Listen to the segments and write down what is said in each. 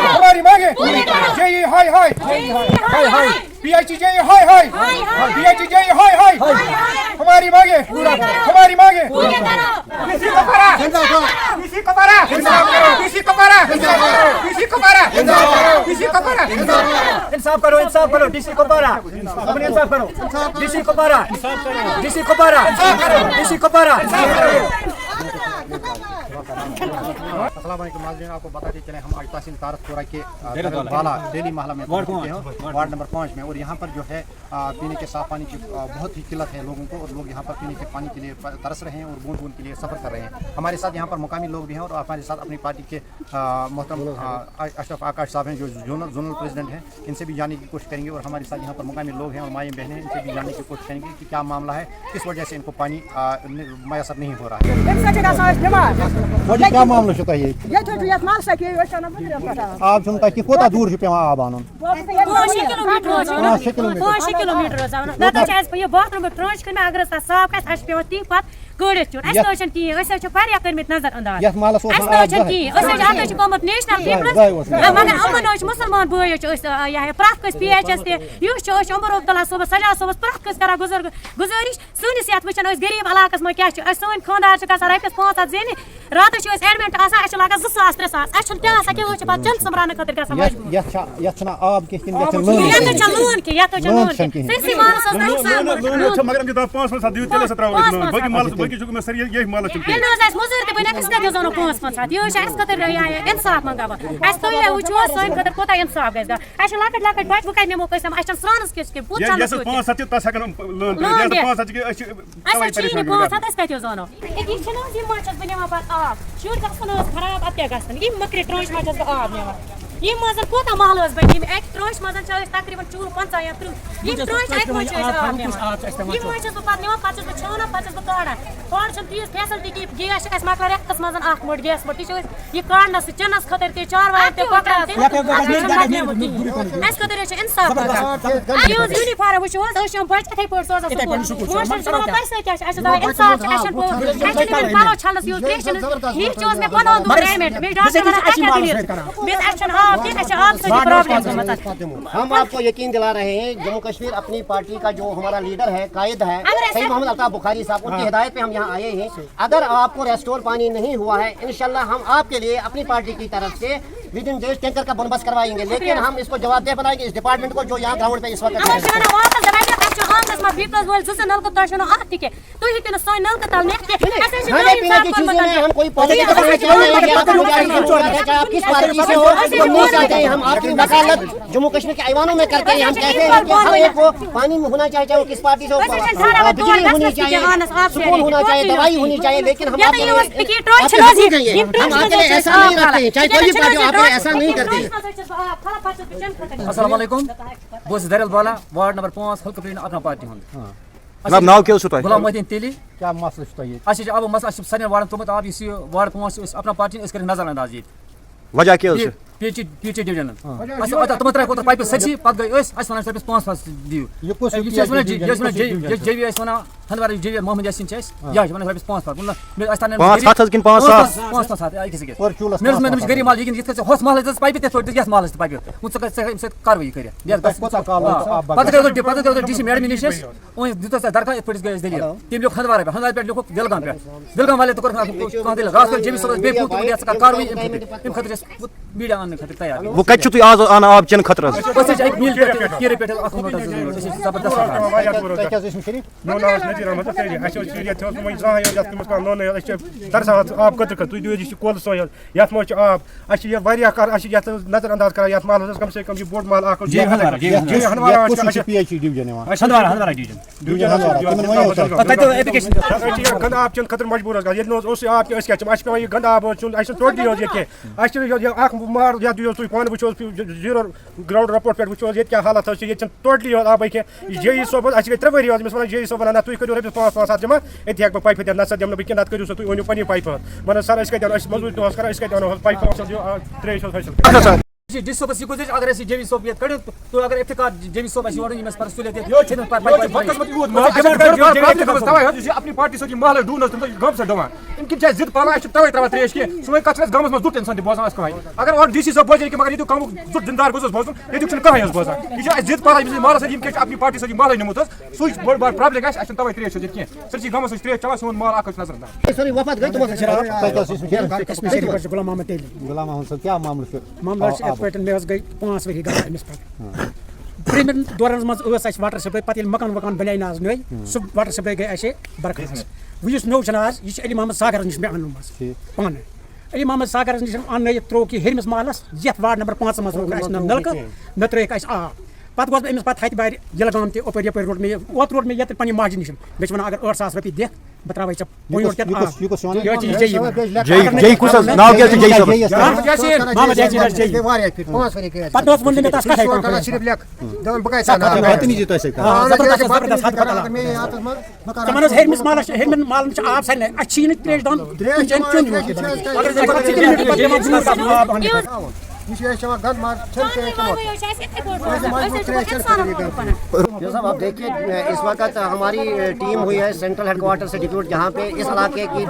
हमारी मांगे जय हाय हाय हाय हाय पीएचडी जय हाय हाय पीएचडी जय हाय हाय हमारी मांगे हमारी मांगे किसी को मारा किसी को मारा किसी को मारा किसी को मारा किसी को मारा इंसाफ करो डीसी को मारा अपने इंसाफ करो डीसी को मारा डीसी को मारा डीसी को मारा अस्सलाम वालेकुम नाज़रीन, आपको बताते चले हम आज तहसील तारकपुरा के बाला डेली महला में पहुंचे हैं वार्ड नंबर 5 में। और यहाँ पर जो है पीने के साफ पानी की बहुत ही किल्लत है लोगों को, और लोग यहाँ पर पीने के पानी के लिए तरस रहे हैं और बूंद बूंद के लिए सफ़र कर रहे हैं। हमारे साथ यहाँ पर मुकामी लोग भी हैं और हमारे साथ अपनी पार्टी के मोहतरम अशरफ आकाश साहब हैं जो जोनल प्रेसिडेंट हैं, इनसे भी जानने की कोशिश करेंगे। और हमारे साथ यहाँ पर मुकामी लोग हैं और माएँ बहनें, इनसे भी जानने की कोशिश करेंगे कि क्या मामला है, किस वजह से इनको पानी मैसर नहीं हो रहा है। क्या मामला होता है आप सुनता कि कोता दूर से पेवा आब आनन 5 किलोमीटर बाथरूम ट्रांच कर अगर साफ पे पे ती पत गड़ित चुन असन की वारिया कर्मित नजर अंदाज की कोमत नेशनल पीपल्स मगर अमन मुसलमान बय प्रात कस पीएचएस तह उमर अब्दुल्ला सोब सजा सोब प्रात कस करा गुजारिश सुनिस ये वचन गरीब इलाकस में क्या सन खानदार रपस 500 जेन रात एडमिट लगा 2000 3000 क्या चंद समरान खतर लोन मजूर तक इंसाफ मंगा वो सन खतर कोता इंसाफ गस लकट लकट बच बह नमो स्रानस किस जानो शुर खराब अत मकरे ट्रांच मज आब निवान मज कोता महल बन ट्रांच मज तकरीबन 50 या 30 ट्रांच आब निवान पे छाना पे काड़ान और तीस फैसिलिटी की गैस मकला रेतस मज मोट गैस मोट यह काड़नस चनस खतर ते चारवायन ते पकड़न खतर इंसाफ यूनिफॉर्म वो बच इथे पे सोजान इंसाफ पलो छलस यूज मे पनो हम आपको यकीन दिला रहे हैं जम्मू कश्मीर अपनी पार्टी का जो हमारा लीडर है कायद है सईद मोहम्मद अल्ताफ बुखारी साहब, उनकी हिदायत पे हम यहाँ आए हैं। अगर आपको रेस्टोर पानी नहीं हुआ है इंशाल्लाह हम आपके लिए अपनी पार्टी की तरफ से विद इन डेज टैंकर का बंदोबस्त करवाएंगे, लेकिन हम इसको जवाबदेह बनाएंगे इस डिपार्टमेंट को जो यहाँ ग्राउंड पे इस वक्त हम आपकी वकालत जम्मू कश्मीर के ऐवानों में करते हैं। हम कहते हैं कि हर एक को पानी में होना चाहिए, चाहे वो किस पार्टी से हो, बिजली होनी चाहिए, सुकून होना चाहिए, दवाई होनी चाहिए, लेकिन हम आपके लिए ऐसा नहीं रखते हैं, चाहे कोई भी पार्टी आप ऐसा नहीं करते हैं। अस्सलाम वालेकुम, बस दरिल बाला वार्ड नंबर 5 हल्कप्रीन अपना पार्टी हुंद जनाब नाव क्या सुता गुलाम मोहद्दीन तेली क्या मसला सुता ये अच्छा अब मसला सारे वार्ड तुम आप इस वार्ड 5 अपना पार्टी इस कर नजर अंदाज वजह क्या है पीएचडी डिवीजन अच्छा तुम तरा कोतर पाइप सची पत गई अस वन 5 दियो ये कुछ जेवी अस वना हनवारी जेवी मोहम्मद यासीन चेस या वन 5 मतलब अस ताने 5 किन 5 किसी के मेरे में गरीब माल लेकिन इस होस माल पाइप ते थोड़ी यस माल पाइप मुझ से कार्रवाई करे पता डीसी मैडम निशेष ओ दितो से दरखास्त पुलिस गए दिल्ली तीन लोग हनवारी पे लोग बेलगाम वाले तो कहां दिल रात जेवी सब बेपूत पुलिस का कार्रवाई इन खतरे मीडिया आने खतरे तैयार वो कच्छ तु आज आना आप चन खतरा बस एक मिल के पेट अखनोट जबरदस्त क्या इसमें शरीफ नो नजीर अहमद तेरी अच्छा ये तो मैं जा या जत मत नो ने अच्छा तरसा आप कत तु दियो जी कोल सो यात मो आप अच्छा ये वारिया कर अच्छा यात नजर अंदाज कर यात माल कम से कम ये बोर्ड माल आको जी हनवारा अच्छा पीएचडी डिवीजन हनवारा डिवीजन पता तो एप्लीकेशन गंदा आप चन खतर मजबूर हो ये नो ओस आप के क्या अच्छा पे ये गंदा आप चुन अच्छा तोड़ दियो ये के अच्छा आख मार या दियो तु पान वचो जीरो ग्राउंड रिपोर्ट पे वचो ये क्या हालत है ये चन तोड़ लियो आप के ये सोबत अच्छा 3 वरी आज में ये सोबत ना तु करो रपस 5-7 जमा एति हेक पाइप दे नसर जम बकिन नत करू तुम वनु पनी पाइप मन सर अस कत अस मजबूत दोस कर अस कत अनो पाइप असल जो त्रेश फैसल जिस सोप से गुजर अगर ऐसी जेवी सोप ये कड़े तो अगर इफ्तिकार जेवी सोप ऐसी वाली मस पर सुले दे यो छन पर अपनी पार्टी सो की माल डून तुम गम से डमा इनकी चाहे जिद पाला छ तवे तवा त्रेश के सुय कचरस गमस में दुट इंसान बोसान कहीं अगर और डीसी सब बोझे कि मगर ये तो कम दुट जिंदार गोस बोसन ये तो कहीं बोसान ये जिद पाला बिस माल से इनके अपनी पार्टी सो की माल निमुत सुय बड़ बड़ प्रॉब्लम गस असन तवे त्रेश जित के सरची गमस से त्रेश चला सोन माल आकस नजर ना सॉरी वफात गई तुम गुलाम मोहम्मद तेली गुलाम मोहम्मद क्या मामला पे मे गई 5 वरी गई अमिस पे प्रीमियम दौरान मज वाटर सप्लाई पे मकान बन आज नई सह वाटर सप्लाई गई बरकरार वह नो आज यह अली मोहम्मद सागर नश मे अन पान अली मोहम्मद सागर नश अन त्रो कि हरमिस महलस ये वार्ड नंबर 5 मज नलक न त्रिक आब पत गो अमिस पे हथ बार यलगाम तपर यप रोड मे ओत रोड मे ये पी माजि नश मे वन अगर 8,000 रुपये दि बह त्रा हरमिस माल आब सारे अच्छी त्रेश दान साहब आप देखिए इस वक्त हमारी टीम हुई है सेंट्रल हेडक्वार्टर से डिप्यूट जहाँ पे इस इलाके की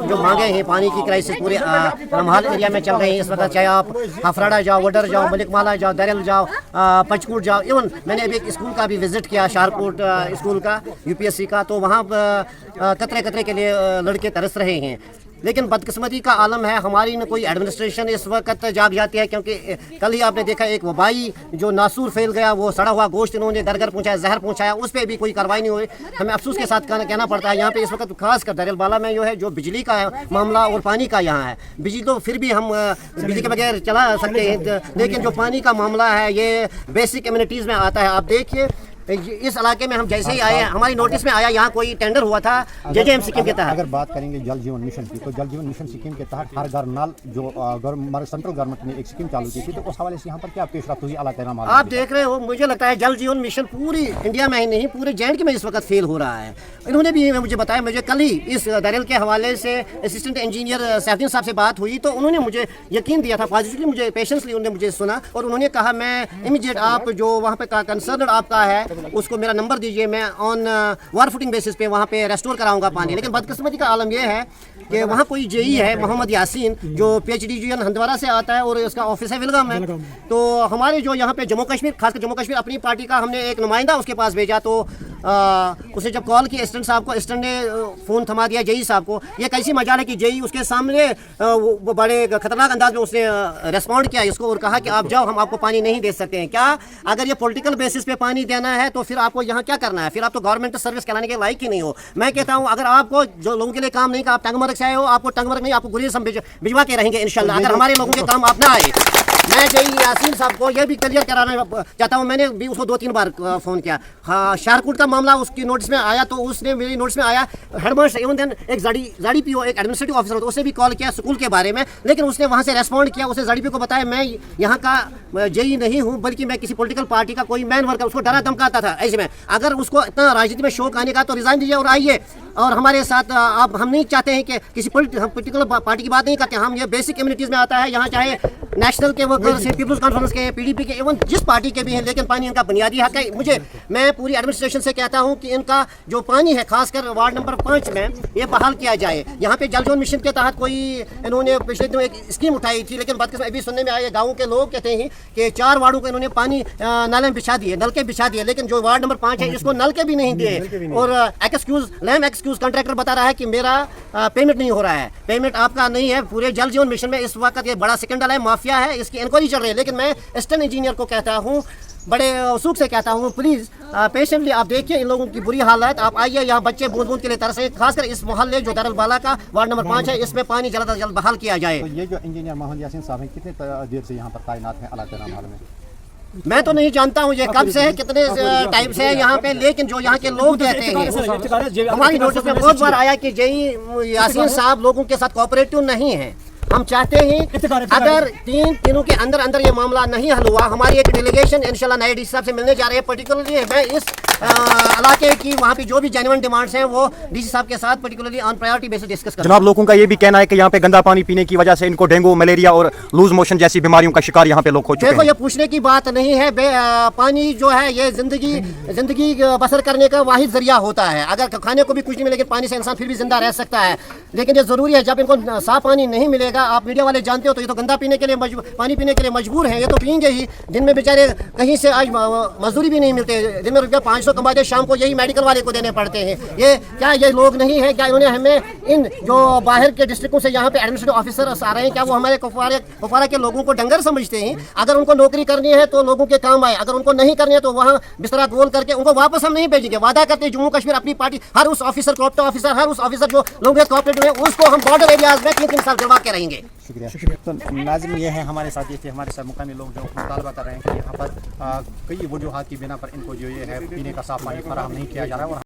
जो मांगे हैं पानी की क्राइसिस पूरे रमहाल एरिया में चल रही है इस वक्त। चाहे आप हाफराड़ा जाओ, वडर जाओ, मलिक माला जाओ, दरिल जाओ, पंचकूट जाओ, इवन मैंने अभी एक स्कूल का भी विजिट किया, शारकोट स्कूल का UPSC का, तो वहाँ कतरे कतरे के लिए लड़के तरस रहे हैं। लेकिन बदकिस्मती का आलम है, हमारी न कोई एडमिनिस्ट्रेशन इस वक्त जाग जाती है, क्योंकि कल ही आपने देखा एक वबाई जो नासूर फैल गया, वो सड़ा हुआ गोश्त इन्होंने घर घर पहुँचाया, जहर पहुँचाया, उस पर भी कोई कार्रवाई नहीं हुई। हमें अफसोस के साथ कहना पड़ता है यहाँ पे इस वक्त खास कर दरिल बाला में जो बिजली का है मामला और पानी का यहाँ है। बिजली तो फिर भी हम बिजली के बगैर चला सकते हैं, लेकिन जो पानी का मामला है ये बेसिक एमिनिटीज़ में आता है। आप देखिए इस इलाके में हम जैसे ही आए, हमारी नोटिस में आया यहाँ कोई टेंडर हुआ था JJM स्कीम के तहत। अगर बात करेंगे जल जीवन मिशन की, तो जल जीवन मिशन स्कीम के तहत हर घर नल जो हमारे सेंट्रल गवर्नमेंट ने एक स्कीम चालू की थी, तो उस हवाले से यहाँ पर क्या पेशरफ्त हुई इलाके? आप देख रहे हो, मुझे लगता है जल जीवन मिशन पूरी इंडिया में ही नहीं पूरे JNK में इस वक्त फेल हो रहा है। इन्होंने भी मुझे बताया, मुझे कल ही इस दरिल के हवाले से असिस्टेंट इंजीनियर सैफुद्दीन साहब से बात हुई, तो उन्होंने मुझे यकीन दिया था, पॉजिटिवली मुझे पेशेंसली उन्होंने मुझे सुना, और उन्होंने कहा मैं इमीडिएट आप जो वहाँ पे कंसर्न आपका है उसको मेरा नंबर दीजिए, मैं ऑन वार फुटिंग बेसिस पे वहाँ पे रेस्टोर कराऊंगा पानी। लेकिन बदकिस्मती का आलम यह है कि वहाँ कोई JE है मोहम्मद यासीन, जो PhD हंदवारा से आता है और उसका ऑफिस है विलगाम में। तो हमारे जो यहाँ पे जम्मू कश्मीर, खासकर जम्मू कश्मीर अपनी पार्टी का हमने एक नुमाइंदा उसके पास भेजा, तो उसे जब कॉल की असिस्टेंट साहब को, असिस्टेंट ने फ़ोन थमा दिया JE साहब को। ये कैसी मजाल है कि JE उसके सामने वो बड़े खतरनाक अंदाज में उसने रेस्पॉन्ड किया इसको और कहा कि आप जाओ, हम आपको पानी नहीं दे सकते हैं। क्या अगर ये पॉलिटिकल बेसिस पे पानी देना है तो फिर आपको यहाँ क्या करना है? फिर आप तो गवर्नमेंट सर्विस कराने के लायक ही नहीं हो। मैं कहता हूँ अगर आपको जो लोगों के लिए काम नहीं का, आप टंगमर्ग से आए हो, आपको टंगमर्ग नहीं, आपको गुरेज हम भिजवा के रहेंगे इंशाल्लाह, अगर हमारे लोगों के काम आप ना आए। मैं JE यासीन साहब को यह भी क्लियर कराना चाहता हूँ, मैंने भी उसको 2-3 बार फ़ोन किया। हाँ, शारकोट का मामला उसकी नोटिस में आया, तो उसने मेरी नोटिस में आया, हेडमास्टर इवन देन एक ZD PO एक एडमिनिस्ट्रेटिव ऑफिसर होता है, उससे भी कॉल किया स्कूल के बारे में, लेकिन उसने वहाँ से रेस्पॉन्ड किया। उसने ZD PO को बताया मैं यहाँ का JE नहीं हूँ, बल्कि मैं किसी पॉलिटिकल पार्टी का कोई मैन वर्कर, उसको डरा धमकाता था। ऐसे में अगर उसको इतना राजनीति में शौक आने का तो रिजाइन दीजिए और आइए और हमारे साथ आप। हम नहीं चाहते हैं कि किसी पॉलिटिकल पार्टी की बात नहीं करते, हम ये बेसिक कम्युनिटीज़ में आता है। यहाँ चाहे नेशनल के वर्कर्स, पीपल्स कॉन्फ्रेंस के, PDP के, एवं जिस पार्टी के भी हैं, लेकिन पानी इनका बुनियादी हक है। मैं पूरी एडमिनिस्ट्रेशन से कहता हूँ कि इनका जो पानी है, खासकर वार्ड नंबर 5 में, ये बहाल किया जाए। यहाँ पे जल जीवन मिशन के तहत कोई इन्होंने पिछले दिनों एक स्कीम उठाई थी, लेकिन बदकिस्मती अभी सुनने में आया, गाँव के लोग कहते हैं कि 4 वार्डों को इन्होंने पानी नाले में बिछा दिए, नलके बिछा दिए, लेकिन जो वार्ड नंबर 5 है इसको नलके भी नहीं दिए। और एक्सक्यूज कॉन्ट्रैक्टर बता रहा है कि मेरा पेमेंट नहीं हो रहा है। पेमेंट आपका नहीं है। पूरे जल जीवन मिशन में इस वक्त ये बड़ा स्कैंडल है, माफिया है, इसकी इंक्वायरी चल रही है। लेकिन मैं असिस्टेंट इंजीनियर को कहता हूँ, बड़े उसूक से कहता हूँ, प्लीज़ पेशेंटली आप देखिए इन लोगों की बुरी हालत। आप आइए, यहाँ बच्चे बूंद बूंद के लिए तरस हैं, खासकर इस मोहल्ले जो दरिल बाला का वार्ड नंबर 5 है, इसमें पानी जल्द से जल्द बहाल किया जाए। तो ये जो इंजीनियर मोहम्मद यासीन साहब हैं, कितने देर से यहाँ पर तैनात हैं इलाके रमहाल में? मैं तो नहीं जानता हूँ ये कब से है, कितने टाइम से है यहाँ पे, लेकिन जो यहाँ के लोग कहते हैं, हमारी नोटिस में बहुत बार आया कि JE यासीन साहब लोगों के साथ कोऑपरेटिव नहीं है। हम चाहते हैं अगर 3 दिनों के अंदर अंदर ये मामला नहीं हल हुआ, हमारी एक डेलीगेशन इंशाल्लाह नए DC साहब से मिलने जा रहे हैं। पर्टिकुलरली मैं इस इलाके की वहाँ पे जो भी जेन्युइन डिमांड्स हैं वो डीसी साहब के साथ particularly on priority basis discuss करें। जनाब, लोगों का ये भी कहना है कि यहाँ पे गंदा पानी पीने की वजह से इनको डेंगू, मलेरिया और लूज मोशन जैसी बीमारियों का शिकार यहाँ पे लोग हो चुके देखो, हैं। ये पूछने की बात नहीं है। पानी जो है ये जिंदगी बसर करने का वाहिद जरिया होता है। अगर खाने को भी कुछ नहीं मिलेगा, पानी से इंसान फिर भी जिंदा रह सकता है। लेकिन ये जरूरी है, जब इनको साफ पानी नहीं मिलेगा, आप मीडिया वाले जानते हो, तो ये तो गंदा पीने के लिए पानी पीने के लिए मजबूर हैं। ये तो पियेंगे ही। दिन में बेचारे कहीं से आज मजदूरी भी नहीं मिलते, दिन में रुपया 500 कमाते, शाम को यही मेडिकल वाले को देने पड़ते हैं। ये क्या ये लोग नहीं है क्या? इन्होंने हमें इन जो बाहर के डिस्ट्रिक्टों से यहाँ पे एडमिनिस्ट्रेटिव ऑफिसर्स आ रहे हैं, क्या वो हमारे कुपवारा के लोगों को डंगर समझते हैं? अगर उनको नौकरी करनी है तो लोगों के काम आए, अगर उनको नहीं करनी है तो वहाँ बिस्तरा गोल करके उनको वापस हम नहीं भेजेंगे। वादा करते हैं जम्मू कश्मीर अपनी पार्टी, हर उस ऑफिसर, कोऑपरेटिव ऑफिसर, हर उस ऑफिसर जो लोग कोऑपरेटिव है, उसको हम बॉर्डर एरियाज में 3-3 साल दिलवा के रहेंगे। शुक्रिया। तो नाज़िम, ये है हमारे साथ, ये थे हमारे साथ मुकामी लोग जो मुतालबा कर रहे हैं कि यहाँ पर कई वजूहात की बिना पर इनको जो ये है पीने का साफ पानी फराहम नहीं किया जा रहा है। और